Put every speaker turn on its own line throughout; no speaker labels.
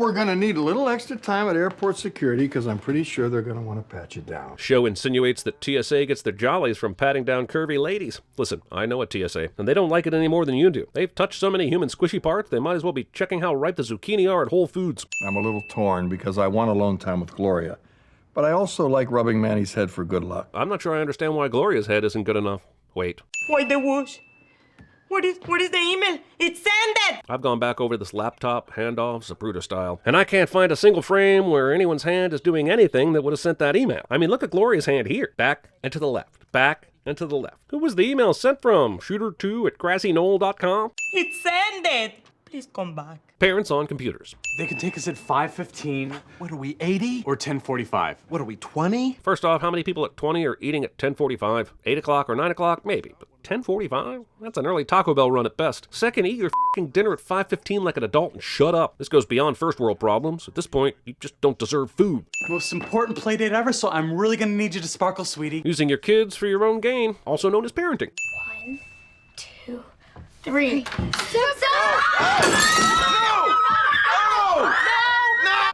we're going to need a little extra time at airport security because I'm pretty sure they're going to want to pat you down.
Show insinuates that TSA gets their jollies from patting down curvy ladies. Listen, I know a TSA, and they don't like it any more than you do. They've touched so many human squishy parts, they might as well be checking how ripe the zucchini are at Whole Foods.
I'm a little torn because I want alone time with Gloria, but I also like rubbing Manny's head for good luck.
I'm not sure I understand why Gloria's head isn't good enough. Wait.
Why the whoosh? What is the email? It's sended!
I've gone back over this laptop handoff Zapruder style, and I can't find a single frame where anyone's hand is doing anything that would have sent that email. I mean, look at Gloria's hand here. Back and to the left. Back and to the left. Who was the email sent from? Shooter2@grassyknoll.com?
It's sended! Please come back.
Parents on computers.
They can take us at 5:15.
What are we, 80?
Or 10:45.
What are we, 20?
First off, how many people at 20 are eating at 10:45? 8 o'clock or 9 o'clock? Maybe. But 10:45? That's an early Taco Bell run at best. Second, eat your f***ing dinner at 5:15 like an adult and shut up. This goes beyond first world problems. At this point, you just don't deserve food.
Most important play date ever, so I'm really gonna need you to sparkle, sweetie.
Using your kids for your own gain, also known as parenting.
1, 2, 3.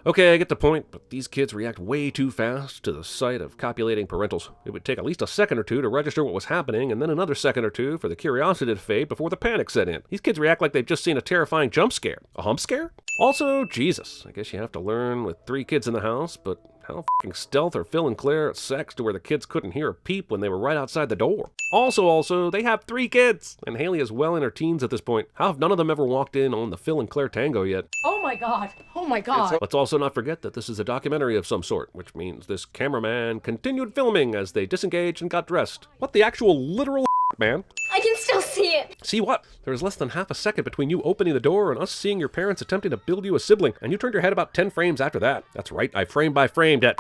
Okay, I get the point, but these kids react way too fast to the sight of copulating parentals. It would take at least a second or two to register what was happening, and then another second or two for the curiosity to fade before the panic set in. These kids react like they've just seen a terrifying jump scare. A hump scare? Also, Jesus, I guess you have to learn with 3 kids in the house, but how f***ing stealth are Phil and Claire at sex to where the kids couldn't hear a peep when they were right outside the door? Also, they have 3 kids, and Haley is well in her teens at this point. How have none of them ever walked in on the Phil and Claire tango yet?
Oh my god. Oh my god.
Let's also not forget that this is a documentary of some sort, which means this cameraman continued filming as they disengaged and got dressed. What the actual literal man?
I can still see it.
See what? There is less than half a second between you opening the door and us seeing your parents attempting to build you a sibling, and you turned your head about 10 frames after that. That's right, I frame by framed it.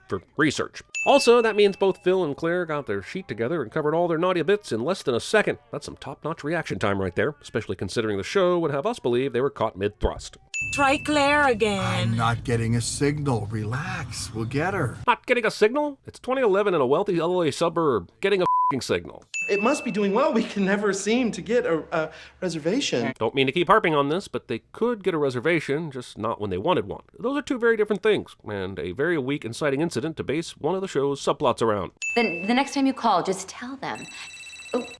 For research. Also, that means both Phil and Claire got their sheet together and covered all their naughty bits in less than a second. That's some top-notch reaction time right there, especially considering the show would have us believe they were caught mid-thrust.
Try Claire again.
I'm not getting a signal. Relax. We'll get her.
Not getting a signal? It's 2011 in a wealthy LA suburb. Getting a f***ing signal.
It must be doing well. We can never seem to get a reservation.
Don't mean to keep harping on this, but they could get a reservation, just not when they wanted one. Those are 2 very different things, and a very weak inciting incident to base one of the show's subplots around.
Then the next time you call, just tell them.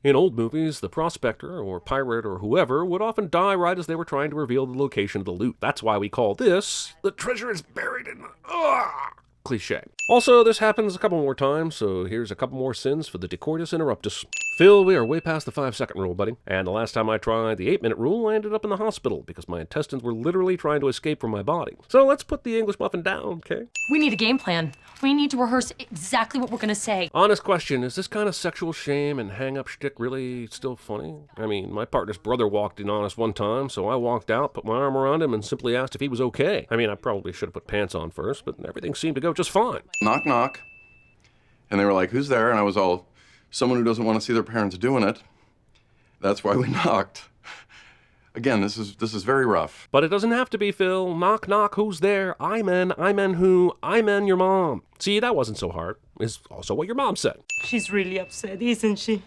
In old movies, the prospector or pirate or whoever would often die right as they were trying to reveal the location of the loot. That's why we call this, the treasure is buried in the... cliche. Also, this happens a couple more times, so here's a couple more sins for the decoitus interruptus. Phil, we are way past the 5-second rule, buddy. And the last time I tried the 8-minute rule, I ended up in the hospital because my intestines were literally trying to escape from my body. So let's put the English muffin down, okay?
We need a game plan. We need to rehearse exactly what we're gonna say.
Honest question, is this kind of sexual shame and hang-up shtick really still funny? I mean, my partner's brother walked in on us one time, so I walked out, put my arm around him, and simply asked if he was okay. I mean, I probably should have put pants on first, but everything seemed to go just fine.
Knock, knock. And they were like, who's there? And I was all, someone who doesn't want to see their parents doing it. That's why we knocked. Again, this is very rough.
But it doesn't have to be, Phil. Knock, knock, who's there? I'm in who? I'm in your mom. See, that wasn't so hard. Is also what your mom said.
She's really upset, isn't she?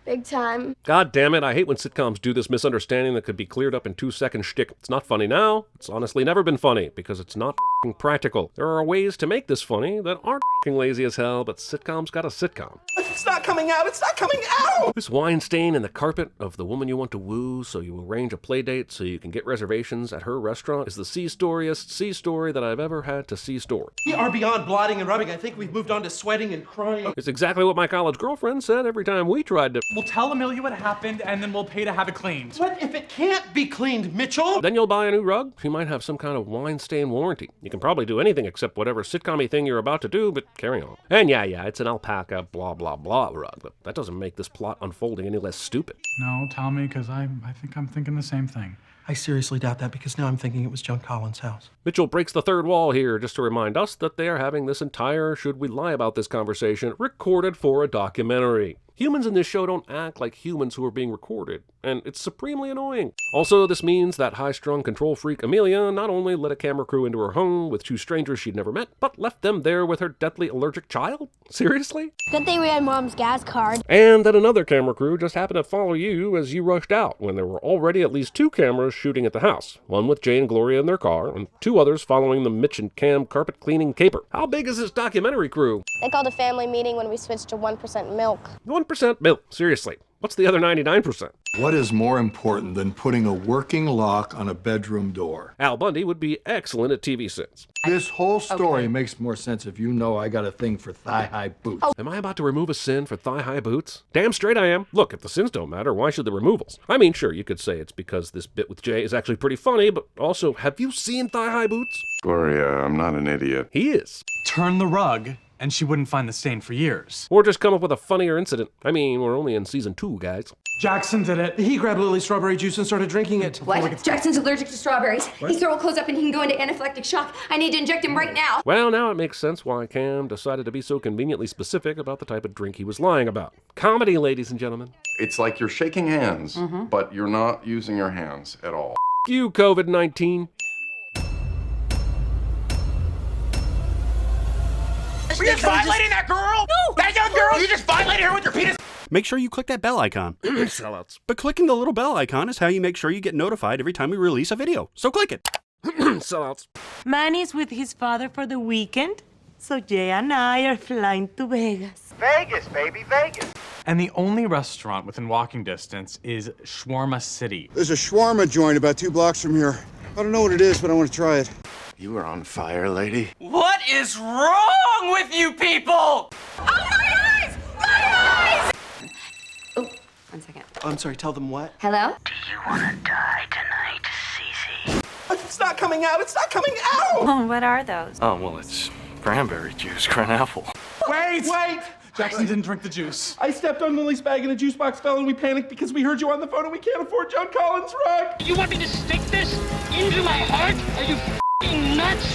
Big time.
God damn it, I hate when sitcoms do this misunderstanding that could be cleared up in 2-second shtick. It's not funny now. It's honestly never been funny, because it's not f***ing practical. There are ways to make this funny that aren't f***ing lazy as hell, but sitcoms got a sitcom.
It's not coming out. It's not coming out.
This wine stain in the carpet of the woman you want to woo, so you arrange a play date so you can get reservations at her restaurant, is the C-storiest C-story that I've ever had to C-store.
We are beyond blotting and rubbing. I think we've moved on to sweating and crying.
It's exactly what my college girlfriend said every time we tried to...
We'll tell Amelia what happened, and then we'll pay to have it cleaned.
What if it can't be cleaned, Mitchell?
Then you'll buy a new rug. She might have some kind of wine stain warranty. You can probably do anything except whatever sitcom-y thing you're about to do, but carry on. And yeah, it's an alpaca blah blah blah rug, but that doesn't make this plot unfolding any less stupid.
No, tell me, because I think I'm thinking the same thing.
I seriously doubt that because now I'm thinking it was Joan Collins' house.
Mitchell breaks the third wall here just to remind us that they are having this entire should we lie about this conversation recorded for a documentary. Humans in this show don't act like humans who are being recorded, and it's supremely annoying. Also, this means that high-strung control freak Amelia not only let a camera crew into her home with two strangers she'd never met, but left them there with her deathly allergic child? Seriously?
Good thing we had Mom's gas card.
And that another camera crew just happened to follow you as you rushed out when there were already at least 2 cameras shooting at the house, one with Jay and Gloria in their car, and 2 others following the Mitch and Cam carpet cleaning caper. How big is this documentary crew?
They called a family meeting when we switched to 1% milk.
1% milk, seriously. What's the other 99%?
What is more important than putting a working lock on a bedroom door?
Al Bundy would be excellent at TVSins.
This whole story makes more sense if you know I got a thing for thigh-high boots.
Am I about to remove a sin for thigh-high boots? Damn straight I am. Look, if the sins don't matter, why should the removals? I mean, sure, you could say it's because this bit with Jay is actually pretty funny, but also, have you seen thigh-high boots?
Gloria, I'm not an idiot.
He is.
Turn the rug, and she wouldn't find the stain for years.
Or just come up with a funnier incident. I mean, we're only in season 2, guys.
Jackson did it. He grabbed Lily's strawberry juice and started drinking it.
What? Jackson's allergic to strawberries. His throat will close up and he can go into anaphylactic shock. I need to inject him right now.
Well, now it makes sense why Cam decided to be so conveniently specific about the type of drink he was lying about. Comedy, ladies and gentlemen.
It's like you're shaking hands, but you're not using your hands at all.
You, COVID-19.
Were you just violating that girl? No! That young girl? You just violated her with your penis?
Make sure you click that bell icon.
Sellouts.
But clicking the little bell icon is how you make sure you get notified every time we release a video. So click it.
Sellouts.
Manny's with his father for the weekend, so Jay and I are flying to Vegas.
Vegas, baby, Vegas.
And the only restaurant within walking distance is Shawarma City.
There's a shawarma joint about 2 blocks from here. I don't know what it is, but I want to try it.
You are on fire, lady.
What is wrong with you people?
Oh, my eyes! My eyes! Oh, 1 second.
I'm sorry, tell them what?
Hello?
Do you want to die tonight, Cece? It's not coming out! It's not coming out!
Oh, what are those?
Oh, well, it's cranberry juice, apple.
Wait!
Jackson didn't drink the juice.
I stepped on Lily's bag and a juice box fell and we panicked because we heard you on the phone and we can't afford John Collins' rug.
You want me to stick this into my heart? Are you f***ing nuts?